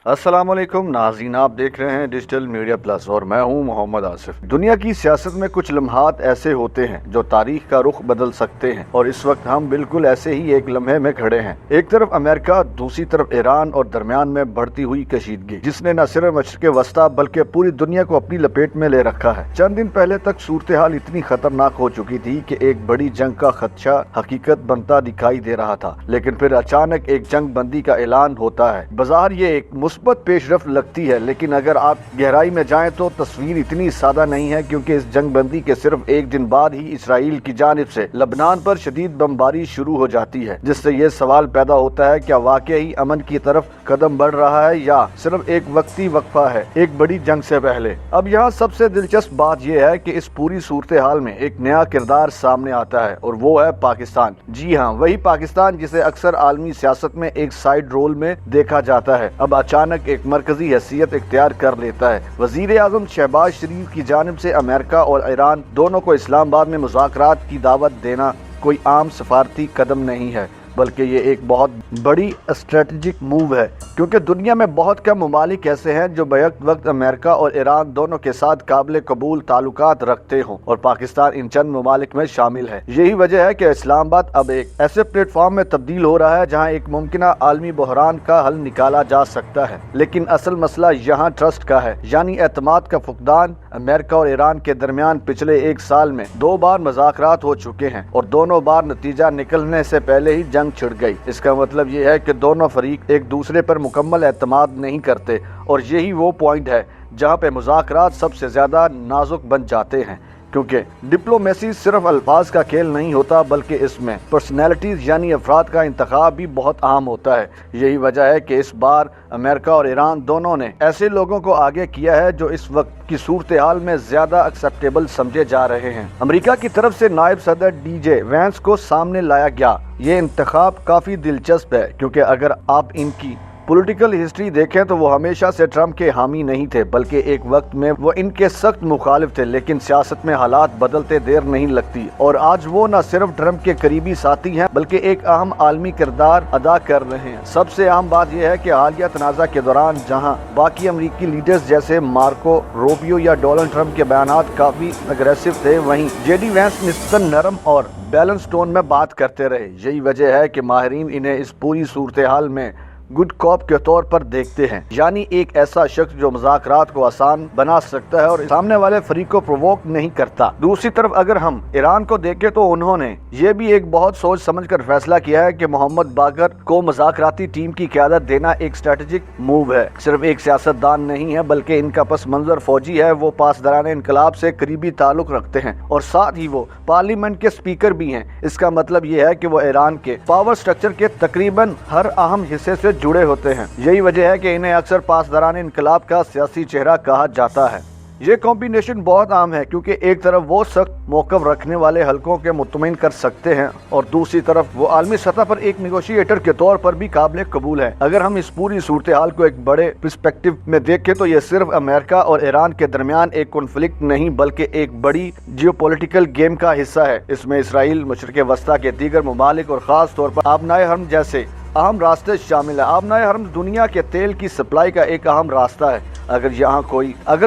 अस्सलाम वालेकुम नाज़रीन, आप देख रहे हैं डिजिटल मीडिया प्लस और मैं हूं मोहम्मद आसिफ। दुनिया की सियासत में कुछ लम्हात ऐसे होते हैं जो तारीख का रुख बदल सकते हैं और इस वक्त हम बिल्कुल ऐसे ही एक लम्हे में खड़े हैं। एक तरफ अमेरिका, दूसरी तरफ ईरान और दरमियान में बढ़ती हुई कशीदगी जिसने न सिर्फ मशरिक़ वस्ता बल्कि पूरी दुनिया को अपनी लपेट में ले रखा है। चंद दिन पहले तक सूरत हाल इतनी खतरनाक हो चुकी थी कि एक बड़ी जंग का खदशा हकीकत बनता दिखाई दे रहा था, लेकिन फिर अचानक एक जंग बंदी का ऐलान होता है। बाजार ये एक मुस्बत पेशरफ्त लगती है, लेकिन अगर आप गहराई में जाएं तो तस्वीर इतनी सादा नहीं है, क्योंकि इस जंग बंदी के सिर्फ एक दिन बाद ही इसराइल की जानिब से लबनान पर शदीद बमबारी शुरू हो जाती है, जिससे ये सवाल पैदा होता है क्या वाकई अमन की तरफ कदम बढ़ रहा है या सिर्फ एक वक्ती वक्फा है एक बड़ी जंग से पहले। अब यहाँ सबसे दिलचस्प बात यह है कि इस पूरी सूरत हाल में एक नया किरदार सामने आता है और वो है पाकिस्तान। जी हाँ, वही पाकिस्तान जिसे अक्सर आलमी सियासत में एक साइड रोल में देखा जाता है, अब अचानक एक मरकजी हैसियत इख्तियार कर लेता है। वजीर आज़म शहबाज शरीफ की जानिब से अमेरिका और ईरान दोनों को इस्लामाबाद में मुज़ाकरात की दावत देना कोई आम सफारती कदम नहीं है, बल्कि ये एक बहुत बड़ी स्ट्रेटेजिक मूव है, क्योंकि दुनिया में बहुत कम ममालिक ऐसे हैं जो बैक वक्त अमेरिका और ईरान दोनों के साथ काबिल कबूल ताल्लुकात रखते हों, और पाकिस्तान इन चंद ममालिक में शामिल है। यही वजह है कि इस्लामाबाद अब एक ऐसे प्लेटफॉर्म में तब्दील हो रहा है जहां एक मुमकिना आलमी बहरान का हल निकाला जा सकता है। लेकिन असल मसला यहाँ ट्रस्ट का है, यानी एतमाद का फुकदान। अमेरिका और ईरान के दरमियान पिछले एक साल में 2 बार मुज़ाकरात हो चुके हैं और दोनों बार नतीजा निकलने से पहले ही जंग छिड़ गई। इसका मतलब ये है कि दोनों फरीक एक दूसरे पर मुकम्मल एतमाद नहीं करते, और यही वो पॉइंट है जहाँ पे मुज़ाकरात सबसे ज्यादा नाजुक बन जाते हैं, क्योंकि डिप्लोमेसी सिर्फ अल्फाज का खेल नहीं होता, बल्कि इसमें पर्सनैलिटीज यानी अफराद का इंतखाब भी बहुत अहम होता है। यही वजह है कि इस बार अमेरिका और ईरान दोनों ने ऐसे लोगों को आगे किया है जो इस वक्त की सूरत हाल में ज्यादा एक्सेप्टेबल समझे जा रहे हैं। अमेरिका की तरफ से नायब सदर DJ वैंस को सामने लाया गया। ये इंतखाब काफी दिलचस्प है, क्योंकि अगर आप इनकी पॉलिटिकल हिस्ट्री देखें तो वो हमेशा से ट्रम्प के हामी नहीं थे, बल्कि एक वक्त में वो इनके सख्त मुखालिफ थे। लेकिन सियासत में हालात बदलते देर नहीं लगती, और आज वो न सिर्फ ट्रम्प के करीबी साथी हैं बल्कि एक अहम आलमी किरदार अदा कर रहे हैं। सबसे अहम बात यह है कि हालिया तनाज़ा के दौरान जहां बाकी अमरीकी लीडर्स जैसे मार्को रूबियो या डोनाल्ड ट्रम्प के बयानात काफी अग्रेसिव थे, वहीं JD वैंस निस्बतन नरम और बैलेंस टोन में बात करते रहे। यही वजह है कि माहिरीन इन्हें इस पूरी सूरत हाल में गुड कॉप के तौर पर देखते हैं, यानी एक ऐसा शख्स जो मुज़ाकरात को आसान बना सकता है और सामने वाले फरीक को प्रोवोक नहीं करता। दूसरी तरफ अगर हम ईरान को देखें तो उन्होंने ये भी एक बहुत सोच समझकर फैसला किया है कि मोहम्मद बाकर को मुज़ाकराती टीम की क़यादत देना एक स्ट्रेटेजिक मूव है। सिर्फ एक सियासतदान नहीं है, बल्कि इनका पस मंजर फौजी है। वो पासदारान इनकलाब से करीबी ताल्लुक रखते हैं और साथ ही वो पार्लियामेंट के स्पीकर भी हैं। इसका मतलब ये है कि वो ईरान के पावर स्ट्रक्चर के तकरीबन हर अहम हिस्से से जुड़े होते हैं। यही वजह है कि इन्हें अक्सर पासदारान इनकलाब का सियासी चेहरा कहा जाता है। ये कॉम्बिनेशन बहुत आम है, क्योंकि एक तरफ वो सख्त मौक़िफ़ रखने वाले हलकों के मुतमईन कर सकते हैं और दूसरी तरफ वो आलमी सतह पर एक निगोशिएटर के तौर पर भी काबिल कबूल है। अगर हम इस पूरी सूरत हाल को एक बड़े पर्सपेक्टिव में देखें तो ये सिर्फ अमेरिका और ईरान के दरमियान एक कॉन्फ्लिक्ट नहीं, बल्कि एक बड़ी जियोपॉलिटिकल गेम का हिस्सा है। इसमें इसराइल, मशरिक़ वस्ता के दीगर ममालिक और ख़ास तौर पर आबनाए हर्म जैसे अहम रास्ते शामिल है। आबनाए हर्म दुनिया के तेल की सप्लाई का एक अहम रास्ता है। अगर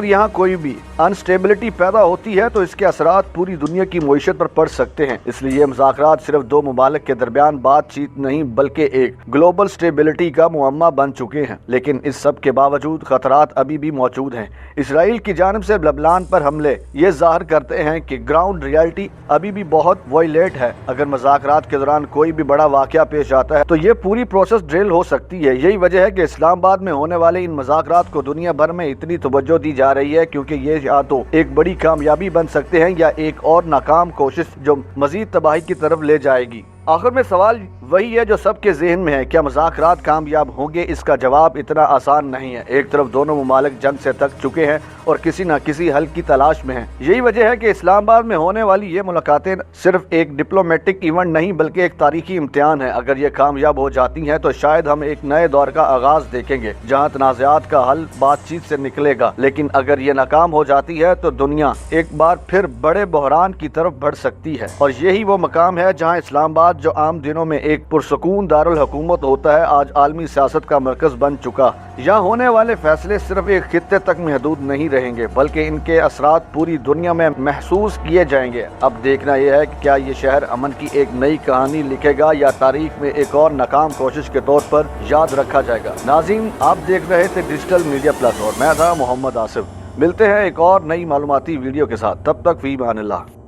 यहाँ कोई भी अनस्टेबिलिटी पैदा होती है तो इसके असरात पूरी दुनिया की मईशत पर पड़ सकते हैं। इसलिए ये मुज़ाकरात सिर्फ 2 ममालिक के दरमियान बातचीत नहीं, बल्कि एक ग्लोबल स्टेबिलिटी का मुअम्मा बन चुके हैं। लेकिन इस सब के बावजूद खतरात अभी भी मौजूद हैं। इसराइल की जानिब से लबनान पर हमले ये जाहिर करते हैं कि ग्राउंड रियलिटी अभी भी बहुत वायलेट है। अगर मुज़ाकरात के दौरान कोई भी बड़ा वाक़या पेश आता है तो ये पूरी प्रोसेस ड्रिल हो सकती है। यही वजह है कि इस्लामाबाद में होने वाले इन मुज़ाकरात को दुनिया भर में इतनी तवज्जो दी जा रही है, क्योंकि ये या तो एक बड़ी कामयाबी बन सकते हैं या एक और नाकाम कोशिश जो मजीद तबाही की तरफ ले जाएगी। आखिर में सवाल वही है जो सबके जहन में है, क्या मुज़ाकरात कामयाब होंगे? इसका जवाब इतना आसान नहीं है। एक तरफ दोनों ममालिक जंग से थक चुके हैं और किसी न किसी हल की तलाश में हैं। यही वजह है कि इस्लामाबाद में होने वाली ये मुलाकातें सिर्फ एक डिप्लोमेटिक इवेंट नहीं, बल्कि एक तारीखी इम्तिहान है। अगर ये कामयाब हो जाती हैं तो शायद हम एक नए दौर का आगाज देखेंगे, जहाँ तनाज़ात का हल बातचीत से निकलेगा। लेकिन अगर ये नाकाम हो जाती है तो दुनिया एक बार फिर बड़े बहरान की तरफ बढ़ सकती है, और यही वो मकाम है जहाँ इस्लामाबाद इस्लामाबाद जो आम दिनों में एक पुरसकून दारुल हुकूमत होता है, आज आलमी सियासत का मरकज बन चुका। यहाँ होने वाले फैसले सिर्फ एक खित्ते तक महदूद नहीं रहेंगे, बल्कि इनके असरात पूरी दुनिया में महसूस किए जाएंगे। अब देखना यह है कि क्या ये शहर अमन की एक नई कहानी लिखेगा या तारीख में एक और नाकाम कोशिश के तौर पर याद रखा जाएगा। नाज़रीन, आप देख रहे थे डिजिटल मीडिया प्लस और मैं था मोहम्मद आसिफ। मिलते हैं एक और नई मालूमाती वीडियो के साथ, तब तक फी अमान अल्लाह।